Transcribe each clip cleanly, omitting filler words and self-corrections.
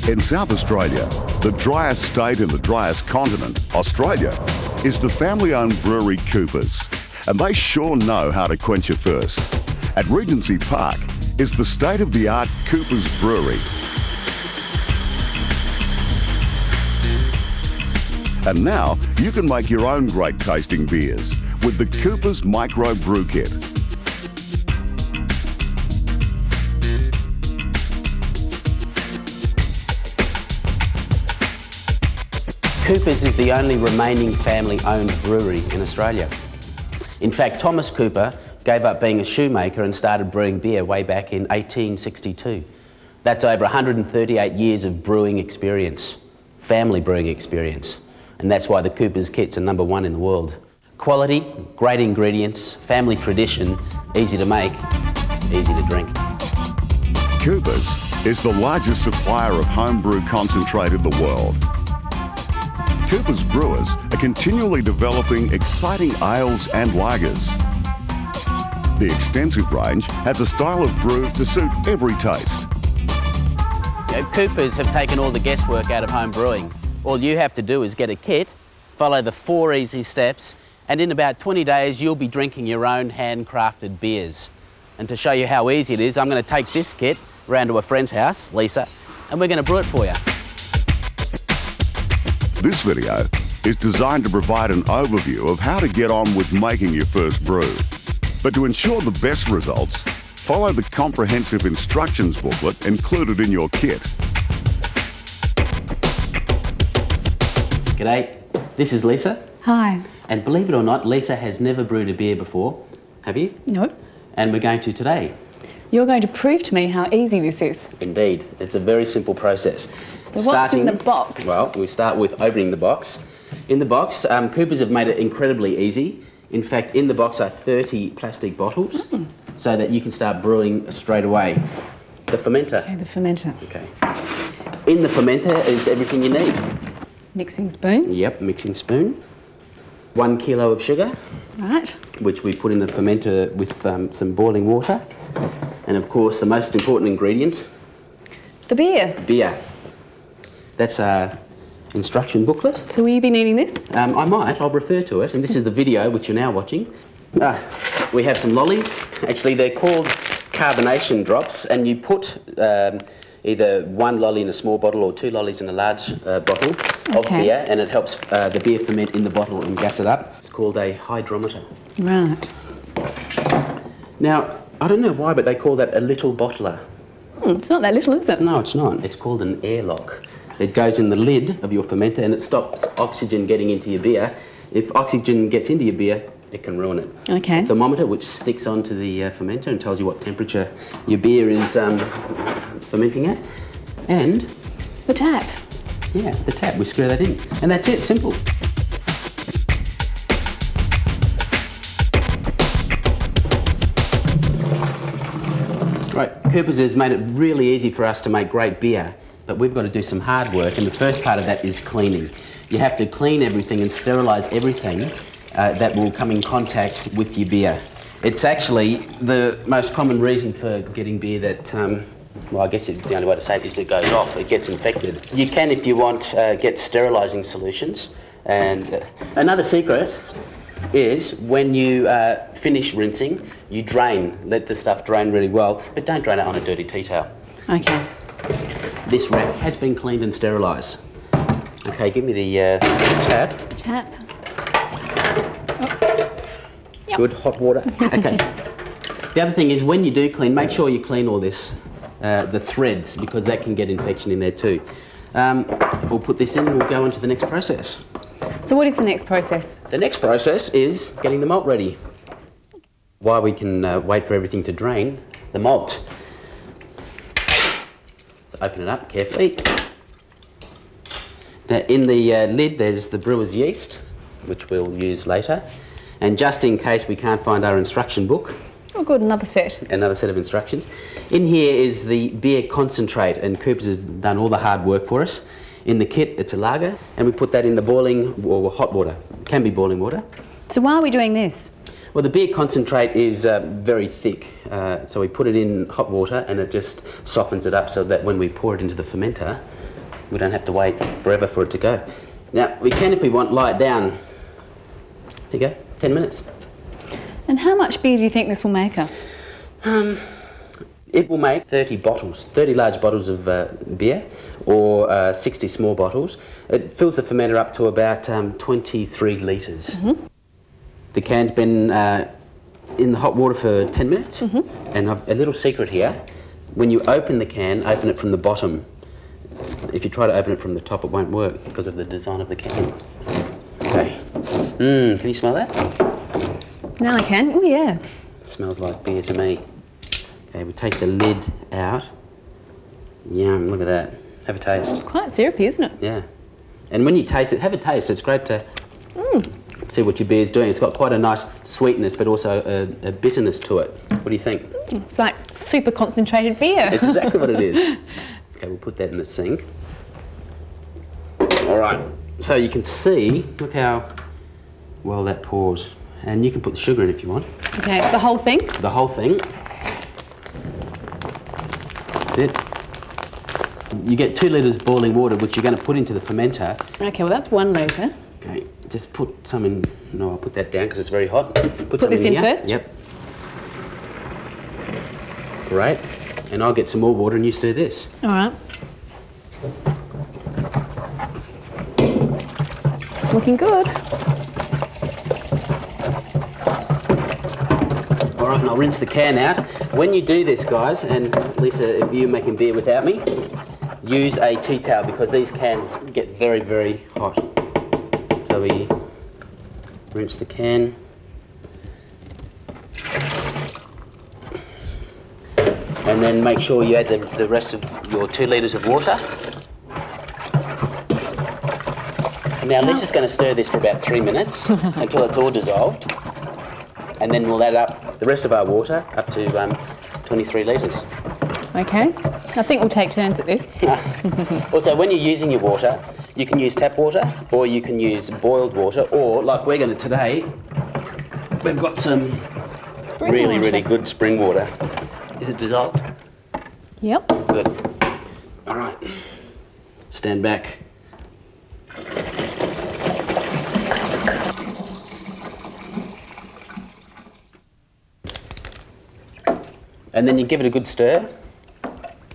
In South Australia, the driest state in the driest continent, Australia, is the family-owned brewery Coopers, and they sure know how to quench your thirst. At Regency Park is the state-of-the-art Coopers Brewery. And now you can make your own great tasting beers with the Coopers Micro Brew Kit. Coopers is the only remaining family-owned brewery in Australia. In fact, Thomas Cooper gave up being a shoemaker and started brewing beer way back in 1862. That's over 138 years of brewing experience, family brewing experience. And that's why the Coopers kits are #1 in the world. Quality, great ingredients, family tradition, easy to make, easy to drink. Coopers is the largest supplier of homebrew concentrate in the world. Coopers brewers are continually developing exciting ales and lagers. The extensive range has a style of brew to suit every taste. Coopers have taken all the guesswork out of home brewing. All you have to do is get a kit, follow the 4 easy steps, and in about 20 days you'll be drinking your own handcrafted beers. And to show you how easy it is, I'm going to take this kit round to a friend's house, Lisa, and we're going to brew it for you. This video is designed to provide an overview of how to get on with making your first brew. But to ensure the best results, follow the comprehensive instructions booklet included in your kit. G'day, this is Lisa. Hi. And believe it or not, Lisa has never brewed a beer before. Have you? No. And we're going to today. You're going to prove to me how easy this is. Indeed, it's a very simple process. So what's in the box? Well, we start with opening the box. In the box, Coopers have made it incredibly easy. In fact, in the box are 30 plastic bottles so that you can start brewing straight away. The fermenter. Okay, the fermenter. Okay. In the fermenter is everything you need. Mixing spoon. Yep, mixing spoon. 1 kilo of sugar. Right. Which we put in the fermenter with some boiling water. And of course, the most important ingredient. The beer. Beer. That's our instruction booklet. So will you be needing this? I might, I'll refer to it. And this is the video which you're now watching. We have some lollies. Actually, they're called carbonation drops, and you put either 1 lolly in a small bottle or 2 lollies in a large bottle of beer, and it helps the beer ferment in the bottle and gas it up. It's called a hydrometer. Right. Now, I don't know why, but they call that a little bottler. It's not that little, is it? No, it's not. It's called an airlock. It goes in the lid of your fermenter and it stops oxygen getting into your beer. If oxygen gets into your beer, it can ruin it. Okay. A thermometer which sticks onto the fermenter and tells you what temperature your beer is fermenting at. And the tap. Yeah, the tap. We screw that in. And that's it. Simple. Right, Coopers has made it really easy for us to make great beer, but we've got to do some hard work, and the first part of that is cleaning. You have to clean everything and sterilise everything that will come in contact with your beer. It's actually the most common reason for getting beer that, well, I guess the only way to say it is it goes off, it gets infected. You can, if you want, get sterilising solutions. And another secret is when you finish rinsing, you drain. Let the stuff drain really well, but don't drain it on a dirty tea towel. Okay. This rack has been cleaned and sterilised. Okay, give me the tap. Tap. Yep. Good, hot water. Okay. The other thing is when you do clean, make sure you clean all this, the threads, because that can get infection in there too. We'll put this in and we'll go on to the next process. So what is the next process? The next process is getting the malt ready. While we can wait for everything to drain, the malt. So open it up carefully. Now in the lid there's the brewer's yeast, which we'll use later. And just in case we can't find our instruction book. Oh good, another set. Another set of instructions. In here is the beer concentrate, and Coopers has done all the hard work for us. In the kit, it's a lager, and we put that in the boiling or hot water. It can be boiling water. So why are we doing this? Well, the beer concentrate is very thick, so we put it in hot water and it just softens it up so that when we pour it into the fermenter, We don't have to wait forever for it to go. Now, we can, if we want, lie it down. There you go, 10 minutes. And how much beer do you think this will make us? It will make 30 bottles, 30 large bottles of beer, or 60 small bottles. It fills the fermenter up to about 23 litres. The can's been in the hot water for 10 minutes. And a little secret here, when you open the can, open it from the bottom. If you try to open it from the top, it won't work because of the design of the can. Okay. Can you smell that? Now I can. Oh, yeah. Smells like beer to me. Okay, we take the lid out. Yum, look at that. Have a taste. Quite syrupy, isn't it? Yeah. And when you taste it, have a taste. It's great to see what your beer's doing. It's got quite a nice sweetness, but also a bitterness to it. What do you think? It's like super concentrated beer. It's exactly what it is. Okay, we'll put that in the sink. All right, so you can see, look how well that pours. And you can put the sugar in if you want. Okay, the whole thing? The whole thing. That's it. You get 2 litres boiling water, which you're going to put into the fermenter. Okay, well that's 1 litre. Okay, just put some in. No, I'll put that down because it's very hot. Put this in first? Yep. Great. And I'll get some more water and you stir this. All right. It's looking good. All right, and I'll rinse the can out. When you do this, guys, and Lisa, if you're making beer without me, use a tea towel because these cans get very, very hot. So we rinse the can. And then make sure you add the rest of your 2 litres of water. And now Lisa's going to stir this for about 3 minutes until it's all dissolved. And then we'll add up the rest of our water up to 23 litres. Okay. I think we'll take turns at this. Also, when you're using your water, you can use tap water or you can use boiled water, or like we're going to today, we've got some really good spring water. Is it dissolved? Yep. Good. All right. Stand back. And then you give it a good stir.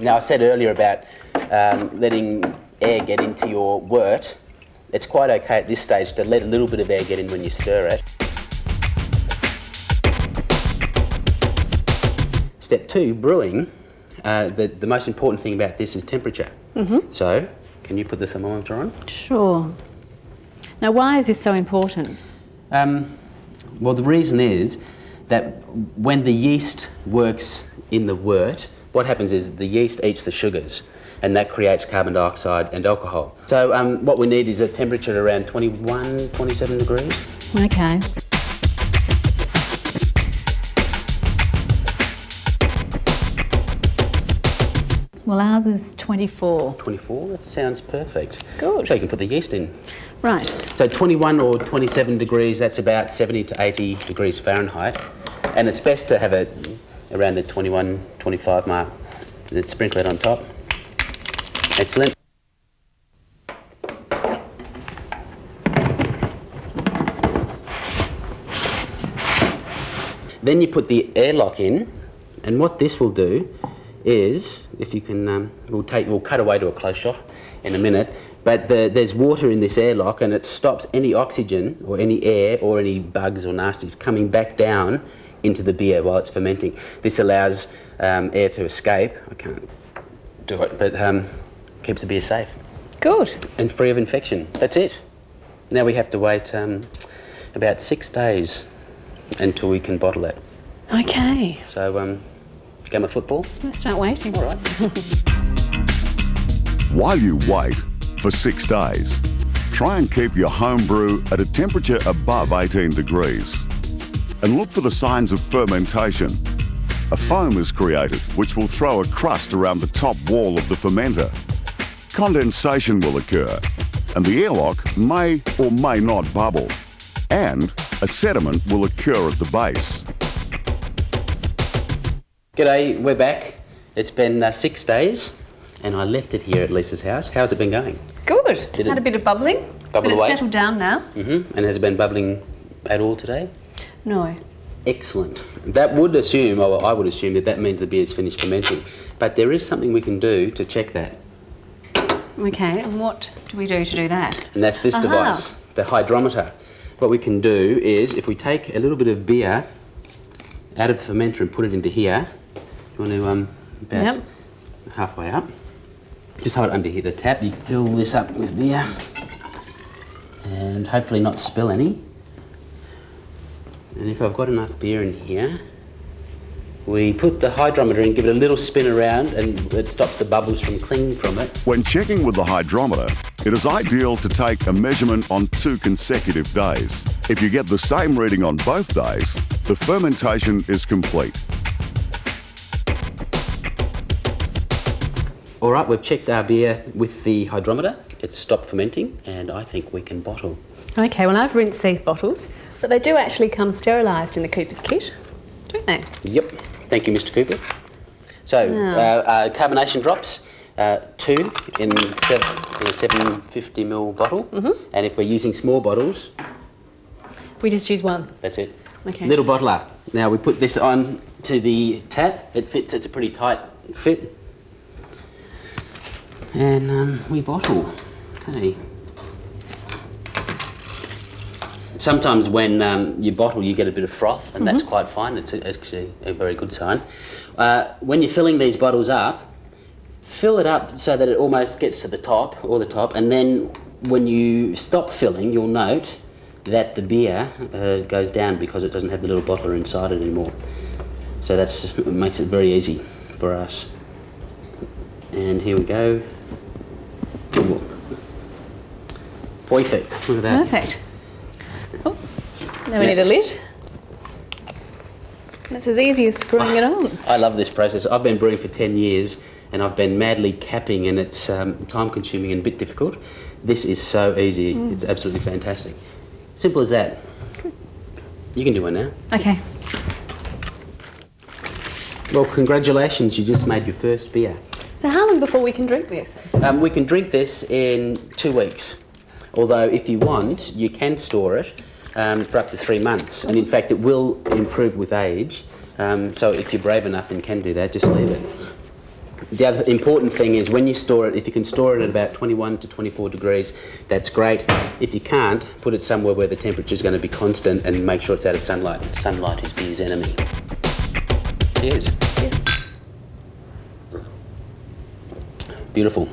Now, I said earlier about letting air get into your wort. It's quite okay at this stage to let a little bit of air get in when you stir it. Step 2, brewing. The most important thing about this is temperature. So, can you put the thermometer on? Sure. Now, why is this so important? Well, the reason is that when the yeast works in the wort, what happens is the yeast eats the sugars, and that creates carbon dioxide and alcohol. So what we need is a temperature around 21, 27 degrees. Okay. Well, ours is 24. 24? That sounds perfect. Good. So you can put the yeast in. Right. So 21 or 27 degrees, that's about 70 to 80 degrees Fahrenheit. And it's best to have it around the 21, 25 mark. Then sprinkle it on top. Excellent. Then you put the airlock in, and what this will do is, if you can, we'll cut away to a close shot in a minute, but there's water in this airlock and it stops any oxygen or any air or any bugs or nasties coming back down into the beer while it's fermenting. This allows air to escape. I can't do it, but keeps the beer safe. Good. And free of infection. That's it. Now we have to wait about 6 days until we can bottle it. Okay. So, game of football? Let's start waiting. All right. While you wait for 6 days, try and keep your home brew at a temperature above 18 degrees. And look for the signs of fermentation. A foam is created which will throw a crust around the top wall of the fermenter. Condensation will occur, and the airlock may or may not bubble. And a sediment will occur at the base. G'day, we're back. It's been 6 days, and I left it here at Lisa's house. How's it been going? Good. Had a bit of bubbling. Bubble but away? It's settled down now. And has it been bubbling at all today? No. Excellent. That would assume, or I would assume, that means the beer's finished fermenting. But there is something we can do to check that. Okay, and what do we do to do that? And that's this device, the hydrometer. What we can do is, if we take a little bit of beer out of the fermenter and put it into here, you want to about halfway up. Just hold it under here, the tap. You fill this up with beer and hopefully not spill any. And if I've got enough beer in here, we put the hydrometer in, give it a little spin around, and it stops the bubbles from clinging from it. When checking with the hydrometer, it is ideal to take a measurement on 2 consecutive days. If you get the same reading on both days, the fermentation is complete. All right, we've checked our beer with the hydrometer. It's stopped fermenting, and I think we can bottle. Okay, well, I've rinsed these bottles, but they do actually come sterilised in the Cooper's kit, don't they? Yep. Thank you, Mr. Cooper. So, carbonation drops, 2 in a 750ml bottle. And if we're using small bottles, we just use 1. That's it. Okay. Little bottler. Now we put this on to the tap. It fits. It's a pretty tight fit. And we bottle. Okay. Sometimes when you bottle, you get a bit of froth, and that's quite fine. It's actually a very good sign. When you're filling these bottles up, fill it up so that it almost gets to the top, and then when you stop filling, you'll note that the beer goes down because it doesn't have the little bottler inside it anymore. So that makes it very easy for us. And here we go. Ooh. Perfect. Look at that. Perfect. Oh, now we need a lid. It's as easy as screwing it on. I love this process. I've been brewing for 10 years and I've been madly capping, and it's time consuming and a bit difficult. This is so easy. It's absolutely fantastic. Simple as that. Good. You can do one now. Okay. Well, congratulations, you just made your first beer. So how long before we can drink this? We can drink this in 2 weeks. Although if you want, you can store it for up to 3 months. And in fact, it will improve with age. So if you're brave enough and can do that, just leave it. The other important thing is when you store it, if you can store it at about 21 to 24 degrees, that's great. If you can't, put it somewhere where the temperature is going to be constant and make sure it's out of sunlight. Sunlight is beer's enemy. Cheers. Beautiful.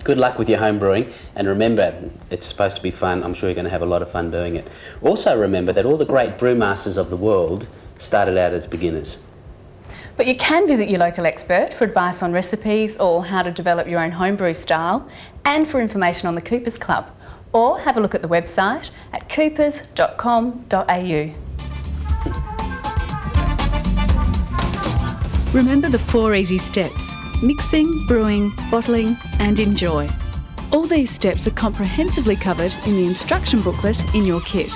Good luck with your home brewing, and remember, it's supposed to be fun. I'm sure you're going to have a lot of fun doing it. Also remember that all the great brewmasters of the world started out as beginners. But you can visit your local expert for advice on recipes or how to develop your own homebrew style, and for information on the Coopers Club. Or have a look at the website at coopers.com.au. Remember the 4 easy steps: mixing, brewing, bottling and enjoy. All these steps are comprehensively covered in the instruction booklet in your kit.